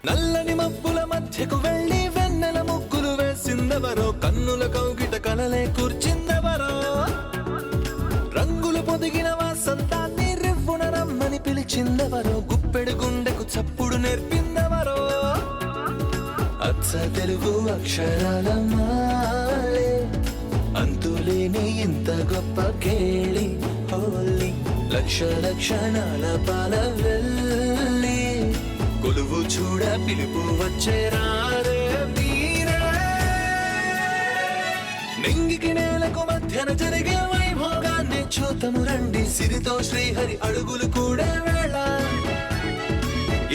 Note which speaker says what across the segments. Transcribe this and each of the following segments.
Speaker 1: నల్లని మబ్బుల మధ్యకు వెళ్ళి వెన్నెల ముగ్గులు వేసిందెవరో, కన్నుల కౌగిట కలలే కూర్చిందెవరో, రంగులు పొదిగిన వాసంతాన్ని రివ్వున రమ్మని పిలిచిందెవరో, గుప్పెడు గుండెకు చప్పుడు నేర్పిందెవరో, అచ్చ తెలుగు అక్షరాల మాలే అంతులేని ఇంత గొప్ప కేళి హోలీ, లక్ష లక్షణాల పాల వెళ్ళి కొలువు చూడ పిలుపు వచ్చేరారే మీరే. నింగికి నేలకు మధ్యన జరిగే వైభోగాన్ని చూతము రండి, సిరితో శ్రీహరి అడుగులు కూడే వేళ,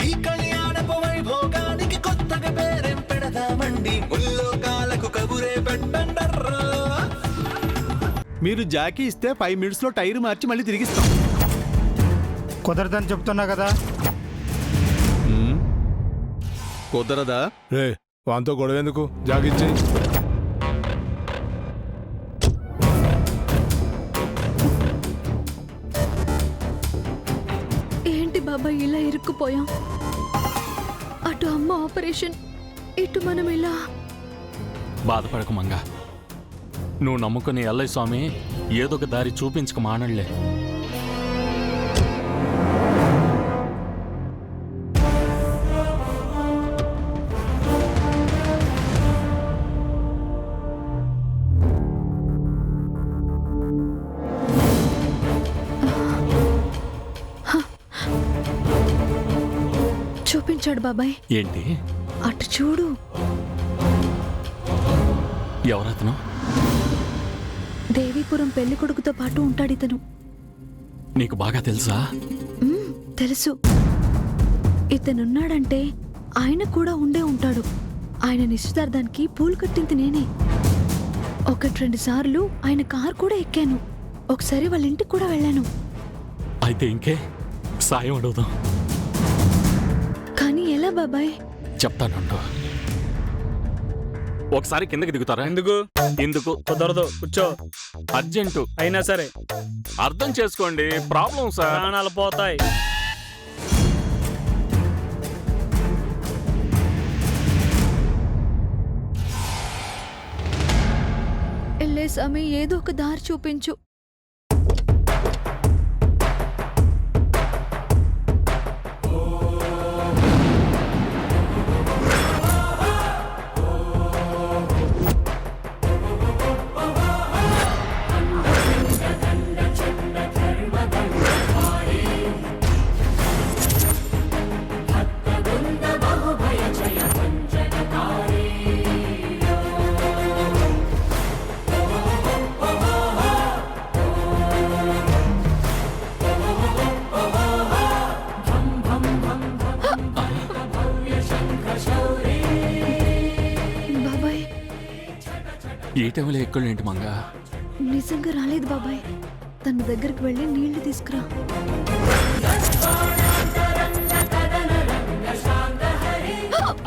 Speaker 1: ఈ కళ్యాణపు వైభోగానికి కొత్తగా పేరేం పెడదామండి, ముల్లోకాలకు కబురే పెట్టండర్రా.
Speaker 2: మీరు జాకీ ఇస్తే 5 minutes లో టైర్ మార్చి మళ్ళీ తిరిగిస్తాం.
Speaker 3: కుదరదని చెప్తున్నా కదా.
Speaker 2: కుదరదా?
Speaker 4: రే వాంతో గొడవ ఎందుకు, జాగిచ్చి.
Speaker 5: ఏంటి బాబాయ్ ఇలా ఇరుక్కుపోయాం? అటు అమ్మ ఆపరేషన్, ఇటు మనం ఇలా.
Speaker 6: బాధపడకు మంగా, నువ్వు నమ్ముకునే ఎల్లయ్య స్వామి ఏదో ఒక దారి చూపించక మానళ్లే.
Speaker 5: చూపించాడు బాబాయ్.
Speaker 6: ఏంటి?
Speaker 5: అటు చూడు.
Speaker 6: ఎవరతను?
Speaker 5: దేవీపురం పెళ్లి కొడుకుతో పాటు ఉంటాడు ఇతను.
Speaker 6: నీకు బాగా తెలుసా?
Speaker 5: తెలుసు. ఇతనున్నాడంటే ఆయన కూడా ఉండే ఉంటాడు. ఆయన నిశ్చితార్థానికి పూలు కట్టింది నేనే. 1-2 సార్లు ఆయన కార్ కూడా ఎక్కాను. ఒకసారి వాళ్ళ ఇంటికి కూడా వెళ్ళాను.
Speaker 6: అయితే ఇంకే సాయం అడుగుదాం.
Speaker 5: కానీ ఎలా బాబాయ్?
Speaker 6: చెప్తానుండు. ఒకసారి కిందకి దిగుతారా? ఎందుకు
Speaker 3: కుదరదు, కూర్చో.
Speaker 6: అర్జెంటు
Speaker 3: అయినా సరే
Speaker 6: అర్థం చేసుకోండి. ప్రాబ్లం సార్,
Speaker 3: ప్రాణాలు పోతాయి.
Speaker 5: ఎల్లే స్వామి ఏదో ఒక దారి చూపించు. బాబాయ్
Speaker 6: ఈ టైంలో ఎక్కులేంటి మంగా?
Speaker 5: నిజంగా రాలేదు బాబాయ్. తన దగ్గరికి వెళ్ళి నీళ్లు తీసుకురా.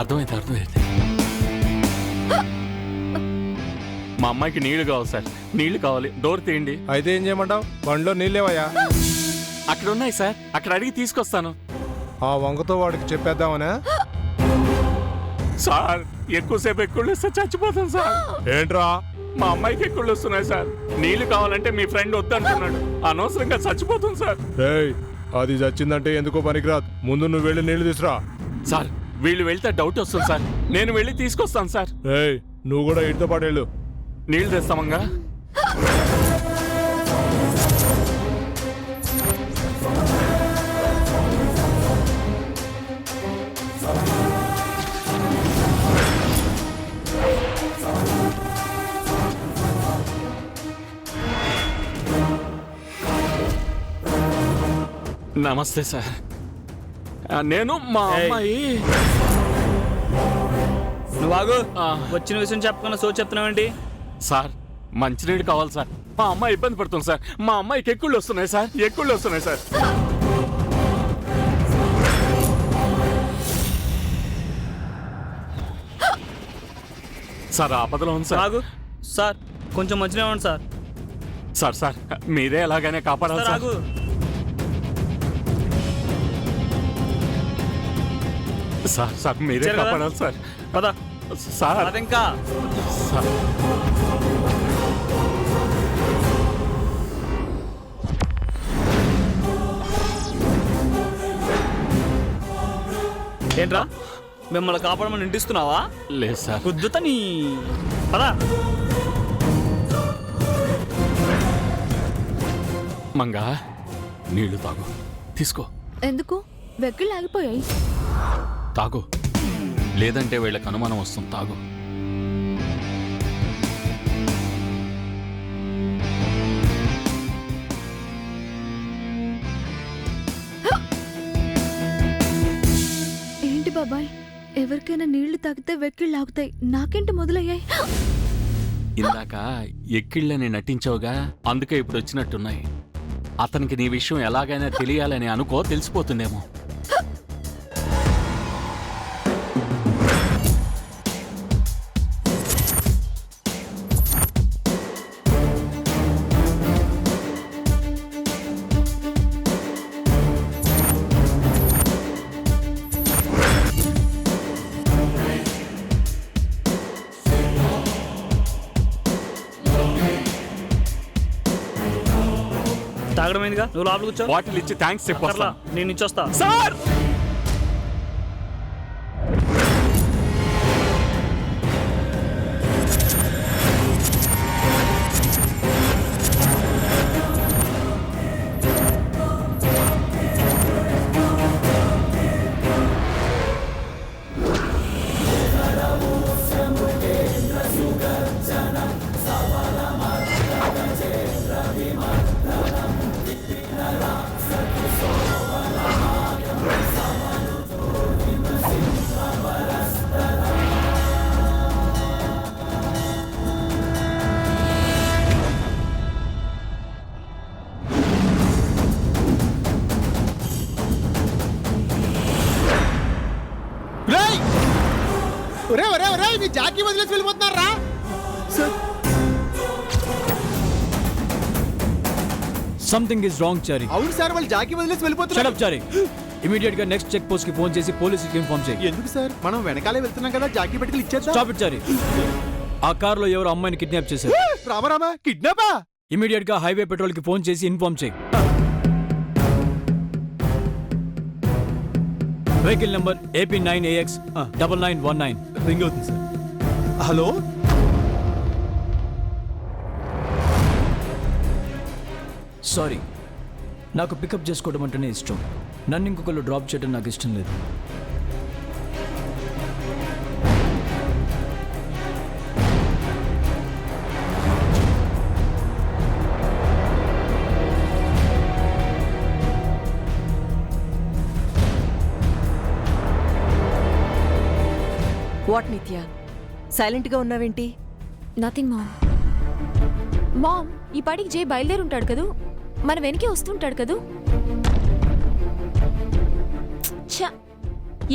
Speaker 6: అర్థమైంది. మా అమ్మాయికి నీళ్లు కావాలి సార్, నీళ్లు కావాలి. డోర్ తీయండి.
Speaker 4: అయితే ఏం చేయమంటావు? బండిలో నీళ్ళేవయ్యా?
Speaker 6: అక్కడ ఉన్నాయి సార్, అక్కడ అడిగి తీసుకొస్తాను.
Speaker 4: ఆ వంగతో వాడికి చెప్పేద్దామనే.
Speaker 6: సార్ ఎక్కువసేపు ఎక్కుళ్ళు వస్తే చచ్చిపోతాను సార్.
Speaker 4: ఏంట్రా?
Speaker 6: మా అమ్మాయికి ఎక్కుళ్ళు వస్తున్నాయి సార్. నీళ్లు కావాలంటే మీ ఫ్రెండ్ వద్దంటున్నాడు. అనవసరంగా చచ్చిపోతుంది సార్.
Speaker 4: ఏయ్, అది చచ్చిందంటే ఎందుకో పనికిరాదు. ముందు నువ్వు వెళ్ళి నీళ్లు తీసురా.
Speaker 6: సార్ వీళ్ళు వెళ్తే డౌట్ వస్తుంది సార్. నేను వెళ్ళి తీసుకొస్తాను సార్.
Speaker 4: ఏయ్, నువ్వు కూడా ఇటుతో పాటు వెళ్ళు.
Speaker 6: నీళ్లు తెస్తామంగా. నమస్తే సార్. నేను మా అమ్మాయి.
Speaker 3: నువ్వు ఆగు. వచ్చిన విషయం చెప్పకుండా సో చెప్తున్నావేంటి?
Speaker 6: సార్ మంచినీళ్ళు కావాలి సార్. మా అమ్మాయి ఇబ్బంది పడుతుంది సార్. మా అమ్మాయికి ఎక్కుళ్ళు వస్తున్నాయి సార్, ఎక్కుళ్ళు వస్తున్నాయి సార్. సార్ ఆపదలో ఉంది సార్.
Speaker 3: ఆగు సార్, కొంచెం మంచిగా ఇవ్వండి సార్.
Speaker 6: సార్ సార్ మీరే ఎలాగైనా కాపాడాలి సార్.
Speaker 3: ఆగు.
Speaker 6: సార్ సార్ మీరే
Speaker 3: ఇచ్చారు కదా?
Speaker 6: కాపాడాలి సార్.
Speaker 3: పద
Speaker 6: సార్
Speaker 3: అదింకా
Speaker 6: సార్
Speaker 3: ఏంట్రా మిమ్మల్ని కాపాడమని ఇంటిస్తున్నావా?
Speaker 6: లేదు సార్.
Speaker 3: గుద్దుతా నీ పదా.
Speaker 6: మంగా నీళ్లు తాగు, తీసుకో
Speaker 5: ఎందుకు? వెక్కిళ్ళు ఆగిపోయాయి.
Speaker 6: తాగు, లేదంటే వీళ్ళకి అనుమానం వస్తుంది. తాగు.
Speaker 5: ఏంటి బాబాయ్, ఎవరికైనా నీళ్లు తాగితే వెక్కిళ్ళు ఆగుతాయి, నాకేంటి మొదలయ్యాయి?
Speaker 6: ఇందాక ఎక్కిళ్ళని నటించావుగా, అందుకే ఇప్పుడు వచ్చినట్టున్నాయి. అతనికి నీ విషయం ఎలాగైనా తెలియాలని అనుకో, తెలిసిపోతుందేమో.
Speaker 3: తాగడమైందిగా, నువ్వు లోపల కూర్చో.
Speaker 6: బాటిల్ ఇచ్చి థ్యాంక్స్ చెప్పు.
Speaker 3: అక్కర్లా, నేను ఇచ్చొస్తా.
Speaker 6: సార్
Speaker 2: ఒరే ఒరే ఒరే, మీ జాకీ వదిలేసి వెళ్ళిపోతున్నారా?
Speaker 7: సంథింగ్ ఇస్ రాంగ్ చారి.
Speaker 2: అవును సార్, వాళ్ళు జాకీ వదిలేసి
Speaker 7: షట్
Speaker 2: వెళ్ళిపోతున్నారు.
Speaker 7: అప్ చారి. ఇమీడియట్ గా నెక్స్ట్ చెక్ పోస్ట్ కి ఫోన్ చేసి పోలీసుకి ఇన్ఫార్మ్ చేయి.
Speaker 2: ఎందుకు సార్? మనం వెనకాలే వెళ్తున్నాం కదా, జాకీ పట్టుకుని ఇచ్చేద్దాం.
Speaker 7: స్టాప్ ఇట్ చారి. ఆ కార్ లో ఎవరు అమ్మాయిని కిడ్నాప్ చేశారు.
Speaker 2: రామా కిడ్నాపా?
Speaker 7: ఇమీడియట్ గా హైవే పెట్రోల్ కి ఫోన్ చేసి ఇన్ఫార్మ్ చేయి. Vehicle number AP9AX 9919.
Speaker 2: రింగ్ అవుతుంది సార్. హలో,
Speaker 7: సారీ, నాకు పికప్ చేసుకోవడం అంటేనే ఇష్టం. నన్ను ఇంకొకళ్ళు డ్రాప్ చేయడం నాకు ఇష్టం లేదు.
Speaker 8: వాట్ నిత్య, సైలెంట్గా ఉన్నావేంటి?
Speaker 5: Nothing ma'am. మామ్, ఈ పాటికి జై బయలుదేరుంటాడు కదూ, మన వెనకే వస్తుంటాడు కదూ. ఛ,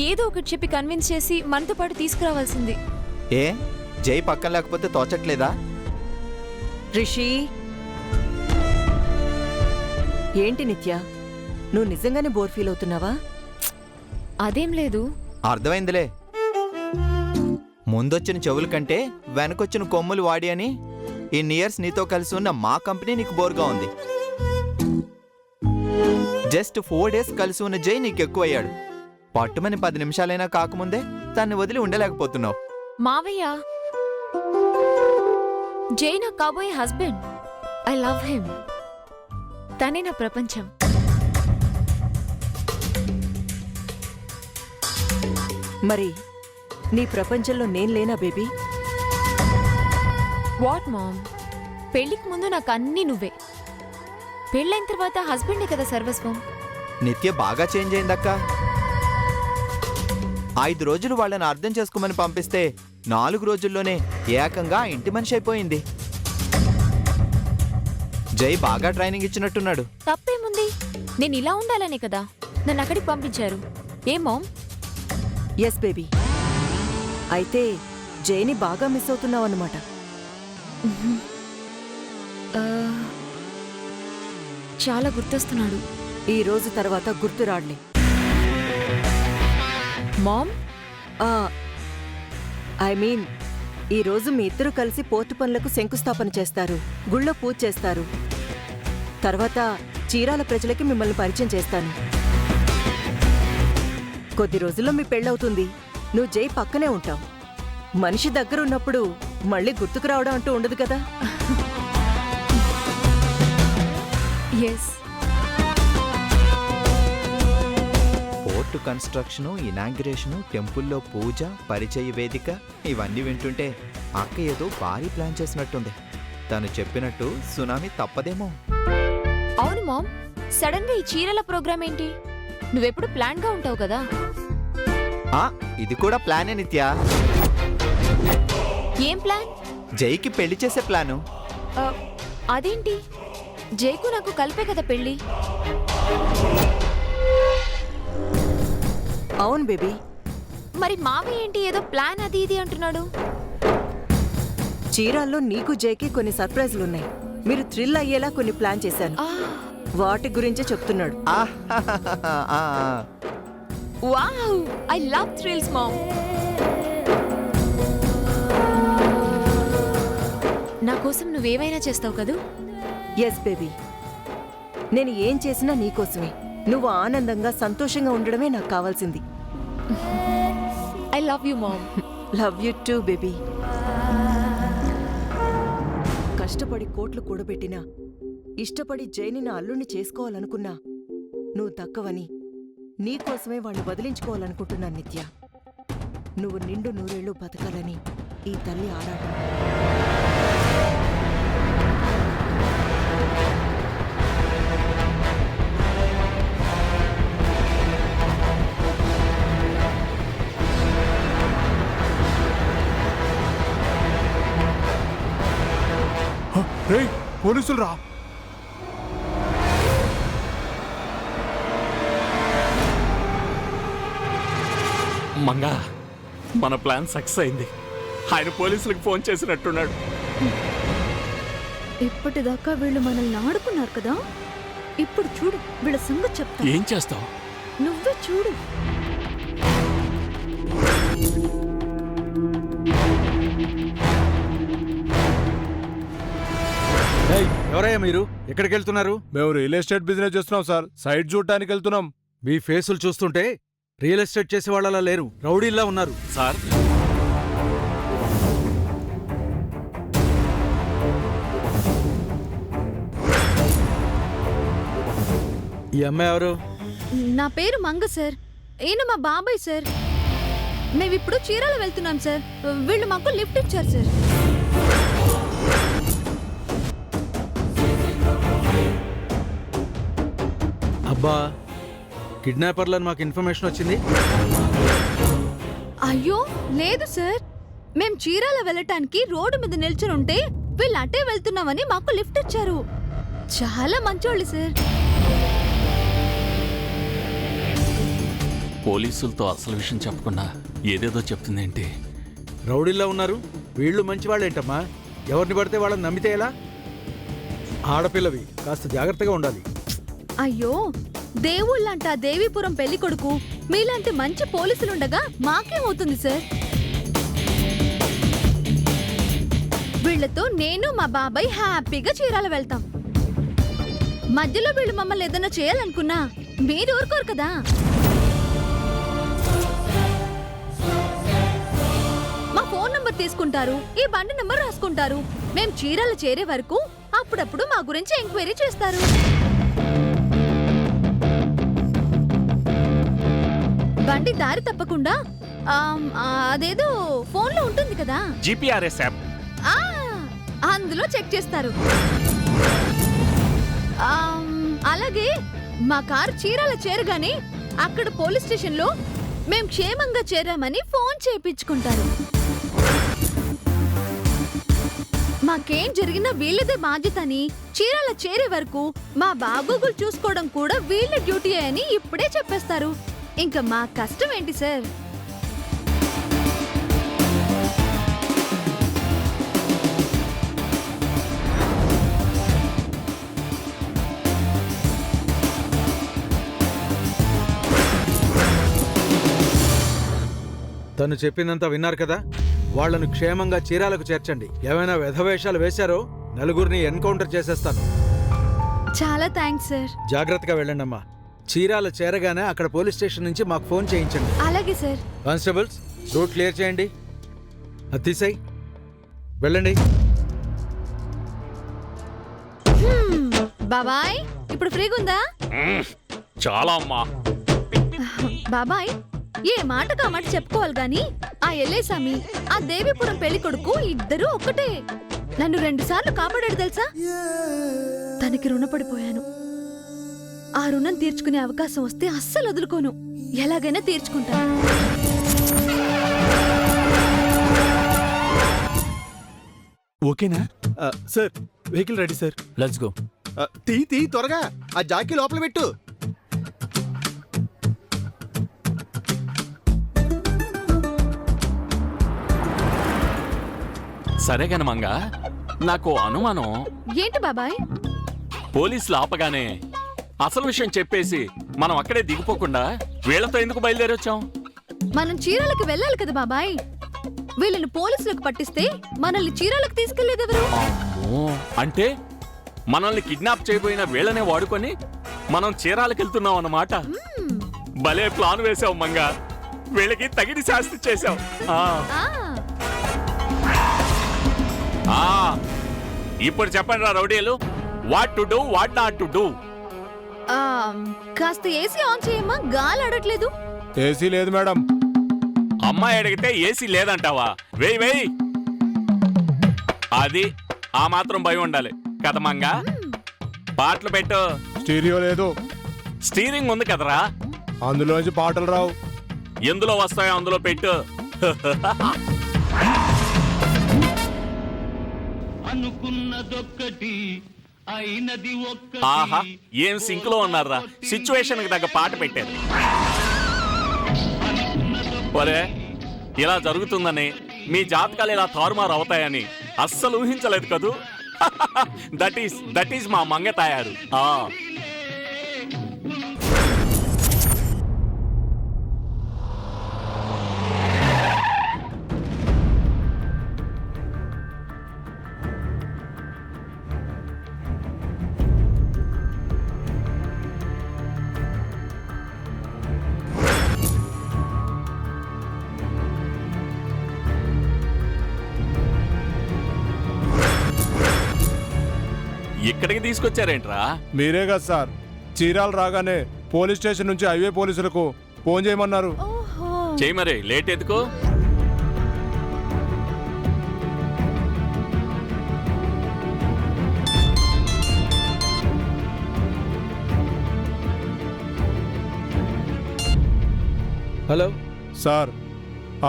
Speaker 5: ఏదో ఒకటి చెప్పి కన్విన్స్ చేసి మనతో పాటు తీసుకురావాల్సింది.
Speaker 9: ఏ జై పక్కన లేకపోతే తోచట్లేదా?
Speaker 8: రిషి, ఏంటి నిత్య, నువ్వు నిజంగానే బోర్ ఫీల్ అవుతున్నావా?
Speaker 5: అదేం లేదు.
Speaker 9: అర్థమైందిలే. ముందొచ్చిన చెవుల కంటే వెనకొచ్చిన కొమ్ములు వాడి అని ఇన్ని ఇయర్స్ నీతో కలిసి ఉన్న మా కంపెనీ నీకు బోర్గా ఉంది. జస్ట్ 4 days కలిసి ఉన్న జై నీకు ఎక్కువయ్యాడు. పట్టుమని 10 నిమిషాలైనా కాకముందే తన్ని వదిలి ఉండలేకపోతున్నావు.
Speaker 5: మావయ్య, జై నా కాబోయే హస్బెండ్. I love him. తనే నా ప్రపంచం.
Speaker 8: మరి నీ ప్రపంచంలో నేను లేనా బేబీ?
Speaker 5: వాట్ మామ్, పెళ్లికి ముందు నాకు అన్నీ నువ్వే, పెళ్ళైన తర్వాత హస్బెండే కదా సర్వస్వం.
Speaker 9: నిత్య బాగా చేంజ్ అయిందక్క. 5 రోజులు వాళ్ళని అర్థం చేసుకోమని పంపిస్తే 4 రోజుల్లోనే ఏకంగా ఇంటి మనిషి అయిపోయింది. జై బాగా ట్రైనింగ్ ఇచ్చినట్టున్నాడు.
Speaker 5: తప్పేముంది, నేను ఇలా ఉండాలనే కదా నన్ను అక్కడికి పంపించారు. ఏ మామ్?
Speaker 8: Yes baby. అయితే జైని బాగా మిస్ అవుతున్నావు అన్నమాట.
Speaker 5: చాలా గుర్తొస్తున్నాడు.
Speaker 8: ఈ రోజు తర్వాత గుర్తు రాడ్లే.
Speaker 5: మామ్,
Speaker 8: ఐ మీన్ ఈరోజు మీ ఇద్దరు కలిసి పోర్టు పనులకు శంకుస్థాపన చేస్తారు, గుళ్ళో పూజ చేస్తారు. తర్వాత చీరాల ప్రజలకి మిమ్మల్ని పరిచయం చేస్తాను. కొద్ది రోజుల్లో మీ పెళ్ళవుతుంది. నువ్వు జై పక్కనే ఉంటావు. మనిషి దగ్గరున్నప్పుడు మళ్ళీ గుర్తుకు రావడం అంటూ ఉండదు కదా.
Speaker 5: ఎస్.
Speaker 9: పోర్టు కన్స్ట్రక్షను, ఇనాగ్రేషను, టెంపుల్లో పూజ, పరిచయ వేదిక ఇవన్నీ వింటుంటే అక్క ఏదో భారీ ప్లాన్ చేసినట్టుంది. తను చెప్పినట్టు సునామీ తప్పదేమో.
Speaker 10: అవును మామ్, సడన్ గా ఈ చీరల ప్రోగ్రామ్ ఏంటి? నువ్వెప్పుడు ప్లాన్ గా ఉంటావు కదా.
Speaker 9: ఇది కూడా ప్లానే నిత్య.
Speaker 10: ఏం ప్లాన్?
Speaker 9: జైకి పెళ్లి చేసే ప్లాను.
Speaker 10: అదేంటి? జైకు నాకు కలిపే కదా పెళ్ళి.
Speaker 8: అవును బేబీ.
Speaker 10: మరి మావి ఏంటి ఏదో ప్లాన్ అది ఇది అంటున్నాడు?
Speaker 8: చీరాల్లో నీకు జైకి కొన్ని సర్ప్రైజులున్నాయి. మీరు థ్రిల్ అయ్యేలా కొన్ని ప్లాన్ చేశాను. వాటి గురించే చెప్తున్నాడు.
Speaker 10: Wow, I love thrills mom. నా కోసం నువ్వేమైనా చేస్తావు కదూ?
Speaker 8: ఎస్ బేబీ, నేను ఏం చేసినా నీకోసమే. నువ్వు ఆనందంగా సంతోషంగా ఉండడమే నాకు కావాల్సింది.
Speaker 10: I love you mom.
Speaker 8: Love you too baby. కష్టపడి కోట్లు కూడబెట్టినా, ఇష్టపడి జైని నా అల్లుణ్ణి చేసుకోవాలనుకున్నా నువ్వు తక్కవని, నీకోసమే వాణ్ణి వదిలించుకోవాలనుకుంటున్నా నిత్య. నువ్వు నిండు నూరేళ్లు బతకాలని ఈ తల్లి ఆరాటం.
Speaker 4: రేయ్, పోలీసులు రా.
Speaker 6: మంగా, మన ప్లాన్ సక్సెస్ అయింది. ఆయన పోలీసులకు ఫోన్ చేసినట్టున్నాడు.
Speaker 5: ఇప్పటిదాకా వీళ్ళు మనల్ని ఆడుకున్నారు కదా, ఇప్పుడు చూడు వీళ్ళ సంగతి చెప్తా.
Speaker 6: ఏం చేస్తావు?
Speaker 5: నువ్వే చూడు.
Speaker 2: ఎవరయ్యా మీరు? ఎక్కడికి వెళ్తున్నారు?
Speaker 4: మేము రియల్ ఎస్టేట్ బిజినెస్ చేస్తున్నాం సార్. సైట్ చూడటానికి వెళ్తున్నాం.
Speaker 2: మీ ఫేసులు చూస్తుంటే రియల్ ఎస్టేట్ చేసే వాళ్ళలా లేరు, రౌడీల్లా ఉన్నారు.
Speaker 6: సార్,
Speaker 2: ఈ అమ్మాయి ఎవరు?
Speaker 5: నా పేరు మంగ సార్. ఈయన మా బాబాయ్ సార్. మేమిప్పుడు చీరాల వెళ్తున్నాం సార్. వీళ్ళు మాకు లిఫ్ట్ ఇచ్చారు సార్.
Speaker 2: అబ్బా, కిడ్నాపర్లని మాకు ఇన్ఫర్మేషన్ వచ్చింది.
Speaker 5: అయ్యో లేదు సార్, మేం చీరాల వెళ్ళటానికి రోడ్డు మీద నిల్చుని ఉంటే వీళ్ళు అటే వెళ్తున్నామని మాకు లిఫ్ట్ ఇచ్చారు. చాలా మంచోళ్ళు సార్.
Speaker 6: పోలీసులతో అసలు విషయం చెప్పకుండా ఏదేదో చెప్తుందేంటి?
Speaker 2: రౌడీల్లా ఉన్నారు. వీళ్ళు మంచి వాళ్ళేంటమ్మా? ఎవరిని పడితే వాళ్ళని నమ్మితే ఎలా? ఆడపిల్లవి, కాస్త జాగ్రత్తగా ఉండాలి.
Speaker 5: అయ్యో, దేవుళ్ళంట దేవీపురం పెళ్లి కొడుకు మీలాంటి మంచి పోలీసులుండగా మాకేమవుతుంది సార్? వీళ్లతో నేను మా బాబాయ్ హ్యాపీగా చీరాల వెళ్తాం. మధ్యలో వీళ్ళు మమ్మల్ని ఏదైనా చేయాలనుకున్నా మీరు ఊరుకోరు కదా. మా ఫోన్ నంబర్ తీసుకుంటారు, ఈ బండి నంబర్ రాసుకుంటారు. మేం చీరాల చేరే వరకు అప్పుడప్పుడు మా గురించి ఎంక్వైరీ చేస్తారు. బండి దారి తప్పకుండా అదేదో ఫోన్లో ఉంటుంది కదా,
Speaker 6: జీపీఆర్ఎస్ యాప్,
Speaker 5: అందులో చెక్ చేస్తారు. అలాగే మా కారు చీరాల చేరగానే అక్కడ పోలీస్ స్టేషన్లో మేం క్షేమంగా చేరామని ఫోన్ చేయించుకుంటారు. మాకేం జరిగినా వీళ్ళదే బాధ్యత అని, చీరాల చేరే వరకు మా బాగోగులు చూసుకోవడం కూడా వీళ్ళ డ్యూటీ అని ఇప్పుడే చెప్పేస్తారు. ఇంకా మా కష్టం ఏంటి సార్?
Speaker 2: తను చెప్పిందంతా విన్నారు కదా, వాళ్లను క్షేమంగా చీరాలకు చేర్చండి. ఏమైనా వ్యధవేషాలు వేశారో నలుగురిని ఎన్కౌంటర్ చేసేస్తాను.
Speaker 5: చాలా థ్యాంక్స్ సార్.
Speaker 2: జాగ్రత్తగా వెళ్ళండి అమ్మా. చీరాల చేరగానే అక్కడ పోలీస్ స్టేషన్ నుంచి మాకు ఫోన్ చేయించండి.
Speaker 5: అలాగే సార్.
Speaker 2: కానిస్టేబుల్స్, రూట్ క్లియర్ చేయండి. అది తీసేయ్, వెళ్ళండి.
Speaker 5: బాబాయ్ ఇప్పుడు ఫ్రీగా ఉందా?
Speaker 6: చాలా అమ్మా.
Speaker 5: బాబాయ్ ఏ మాట కామాట చెప్పుకోవాలి గాని ఆ ఎల్లేసామి ఆ దేవిపురం పెళ్లి కొడుకు ఇద్దరు ఒక్కటే. నన్ను 2 సార్లు కాపాడాడు తెలుసా? తనకి రుణపడిపోయాను. ఆ రుణం తీర్చుకునే అవకాశం వస్తే అస్సలు వదులుకోను. ఎలాగైనా తీర్చుకుంటాను.
Speaker 1: ఓకేనా sir? Vehicle ready sir.
Speaker 7: Let's go.
Speaker 1: తీ త్వరగా ఆ జాకీ లోపల పెట్టు.
Speaker 6: సరే కాని మంగ, నాకు అనుమానం.
Speaker 5: ఏంటి బాబాయ్?
Speaker 6: పోలీసులు ఆపగానే అసలు విషయం చెప్పేసి మనం అక్కడే దిగిపోకుండా వీళ్ళతో ఎందుకు బయలుదేరొచ్చాం?
Speaker 5: మనం చీరాలకు వెళ్ళాలి కదా బాబాయ్. వీళ్ళని పోలీసులకు పట్టిస్తే మనల్ని చీరాలకు తీసుకెళ్లేదెవరు?
Speaker 6: అమ్మో, అంటే మనల్ని కిడ్నాప్ చేయబోయిన వీళ్ళనే వాడుకొని మనం చీరాలకు వెళ్తున్నాం అన్నమాట. భలే ప్లాన్ వేసావు మంగ. వీళ్ళకి తగిన శాస్తి చేసావు. ఇప్పుడు చెప్పండి రా రౌడీలు, what to do, what not to do.
Speaker 5: కాస్త ఏసీ ఆన్ చేయమ్మా, గాలి ఆడట్లేదు.
Speaker 4: ఏసీ లేదు మేడం.
Speaker 6: అమ్మాయి అడిగితే ఏసీ లేదంటావా? వేయి వేయి. అది ఆ మాత్రం భయం ఉండాలి కదా మంగ. పాటలు పెట్టు.
Speaker 4: స్టీరియో లేదు.
Speaker 6: స్టీరింగ్ ఉంది కదరా,
Speaker 4: అందులోంచి పాటలు రావు.
Speaker 6: ఎందులో వస్తాయో అందులో పెట్టు. ఆహా, ఏం సింక్ లో ఉన్నారా? సిచ్యువేషన్ కి తగ్గ పాట పెట్టారు. ఒరే, ఇలా జరుగుతుందని, మీ జాతకాలు ఇలా తారుమారు అవుతాయని అస్సలు ఊహించలేదు కదూ. దట్ ఈస్ మా మంగ తయారు. ఇక్కడికి తీసుకొచ్చారేంట్రా?
Speaker 4: మీరే కదా సార్, చీరాలు రాగానే పోలీస్ స్టేషన్ నుంచి హైవే పోలీసులకు ఫోన్ చేయమన్నారు.
Speaker 6: చేయి మరి, లేట్ ఎందుకు?
Speaker 2: హలో
Speaker 4: సార్,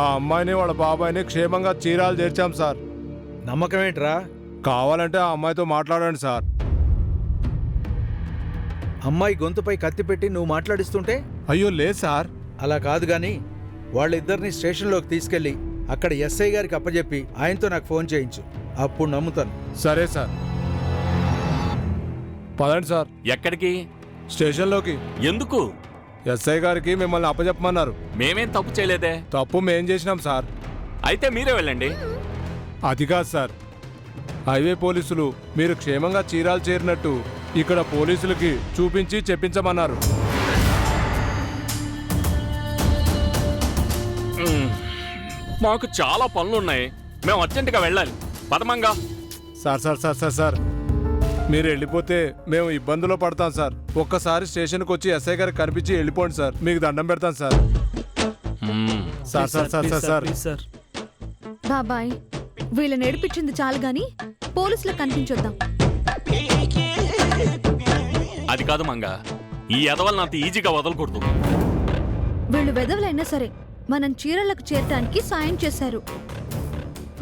Speaker 4: ఆ అమ్మాయిని వాళ్ళ బాబాయిని క్షేమంగా చీరాలు చేర్చాం సార్.
Speaker 2: నమ్మకం ఏంట్రా?
Speaker 4: కావాలంటే ఆ అమ్మాయితో మాట్లాడండి సార్.
Speaker 2: అమ్మాయి గొంతుపై కత్తి పెట్టి నువ్వు మాట్లాడిస్తుంటే?
Speaker 4: అయ్యో లేదు సార్.
Speaker 2: అలా కాదు గాని వాళ్ళిద్దరిని స్టేషన్లోకి తీసుకెళ్లి అక్కడ ఎస్ఐ గారికి అప్పచెప్పి ఆయనతో నాకు ఫోన్ చేయించు, అప్పుడు నమ్ముతాను.
Speaker 4: సరే సార్. పదండి సార్.
Speaker 6: ఎక్కడికి?
Speaker 4: స్టేషన్లోకి.
Speaker 6: ఎందుకు?
Speaker 4: ఎస్ఐ గారికి మిమ్మల్ని అప్పచెప్పమన్నారు.
Speaker 6: మేమేం తప్పు చేయలేదే.
Speaker 4: తప్పు మేం చేసినాం సార్.
Speaker 6: అయితే మీరే వెళ్ళండి.
Speaker 4: అది కాదు సార్, హైవే పోలీసులు మీరు క్షేమంగా చీరాలు చేరినట్టు ఇక్కడ పోలీసులకి చూపించి చెప్పించమన్నారు.
Speaker 6: మాకు చాలా పనులున్నాయి, మేము అర్జెంటుగా వెళ్ళాలి. పదమంగా.
Speaker 4: Sir sir sir sir sir మీరు వెళ్ళిపోతే మేము ఇబ్బందులో పడతాం సార్. ఒక్కసారి స్టేషన్కి వచ్చి ఎస్ఐ గారికి కనిపించి వెళ్ళిపోండి సార్, మీకు దండం పెడతాం sir. Sir sir sir sir sir
Speaker 5: బాబాయ్, వీళ్ళని ఏడిపించింది చాలు గాని పోలీసులకు కనిపించొద్దాం.
Speaker 6: అది కాదు మంగ, ఈ ఎదవల్ని అంత ఈజీగా వదలకూడదు.
Speaker 5: వీళ్ళు వెదవలైనా సరే మనం చీరలకు చేరటానికి సాయం చేశారు.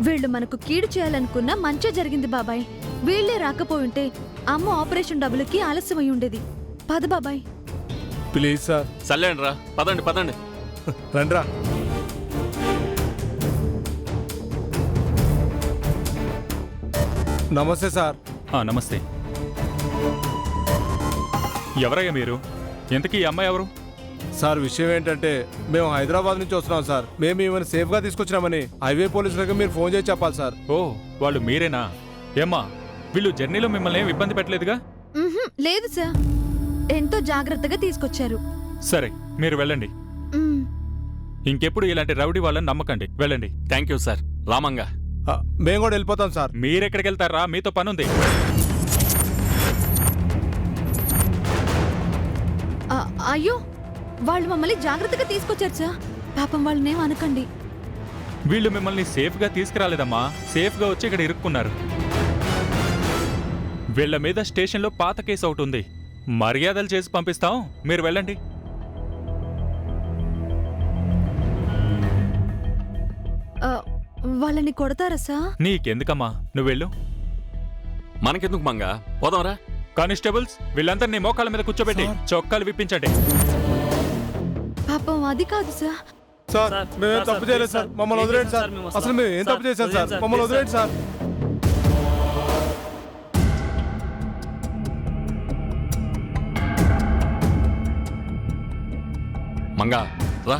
Speaker 5: వీళ్ళు మనకు కీడు చేయాలనుకున్నా మంచే జరిగింది బాబాయ్. వీళ్లే రాకపోయింటే అమ్మ ఆపరేషన్ డబ్బులకి ఆలస్యమై ఉండేది. పద బాబాయ్.
Speaker 4: Please sir.
Speaker 6: సర్లేండి రా, పదండి పదండి.
Speaker 4: రండ్రా. నమస్తే సార్.
Speaker 11: నమస్తే. ఎవరయ్యా మీరు? ఎంతకీ ఈ అమ్మాయి ఎవరు?
Speaker 4: సార్ విషయం ఏంటంటే మేము హైదరాబాద్ నుంచి వస్తున్నాం సార్. మేము ఈమెను సేఫ్ గా తీసుకొచ్చినామని హైవే పోలీసులకు మీరు ఫోన్ చేసి చెప్పాలి సార్.
Speaker 11: ఓ వాళ్ళు మీరేనా? ఏమ్మా వీళ్ళు జర్నీలో మిమ్మల్ని ఏం ఇబ్బంది పెట్టలేదుగా?
Speaker 5: లేదు సార్, ఎంతో జాగ్రత్తగా తీసుకొచ్చారు.
Speaker 11: సరే మీరు వెళ్ళండి.
Speaker 5: మ్మ్.
Speaker 11: ఇంకెప్పుడు ఇలాంటి రౌడీ వాళ్ళని నమ్మకండి. వెళ్ళండి.
Speaker 6: Thank you sir. రామంగా
Speaker 4: మేము కూడా వెళ్ళిపోతాం సార్.
Speaker 11: మీరెక్కడికి వెళ్తారా? మీతో పనుంది.
Speaker 5: అయ్యో, వాళ్ళు మమ్మల్ని జాగ్రత్తగా తీసుకొచ్చారు సార్. పాపం వాళ్ళనేం అనకండి.
Speaker 11: వీళ్ళు మిమ్మల్ని సేఫ్గా తీసుకురాలేదమ్మా, సేఫ్గా వచ్చి ఇక్కడ ఇరుక్కున్నారు. వీళ్ళ మీద స్టేషన్లో పాత కేసు ఒకటి ఉంది. మర్యాదలు చేసి పంపిస్తాం, మీరు వెళ్ళండి.
Speaker 5: వాళ్ళని కొడతారా సార్?
Speaker 11: నీకెందుకమ్మా, నువ్వు వెళ్ళు.
Speaker 6: మనకెందుకు మంగా, పోదాంరా.
Speaker 11: కానిస్టేబుల్స్ వీళ్ళందరినీ మోకాళ్ళ మీద కూర్చోబెట్టి చొక్కాలు విప్పించండి.
Speaker 5: పాపం అది కాదు సార్.
Speaker 4: సార్ మేమేం తప్పు చేయలేదు సార్, మమ్మల్ని వదిలేండి సార్. అసలు మేము ఏం తప్పు చేశాం సార్? మమ్మల్ని వదిలేండి సార్.
Speaker 6: మంగా రా.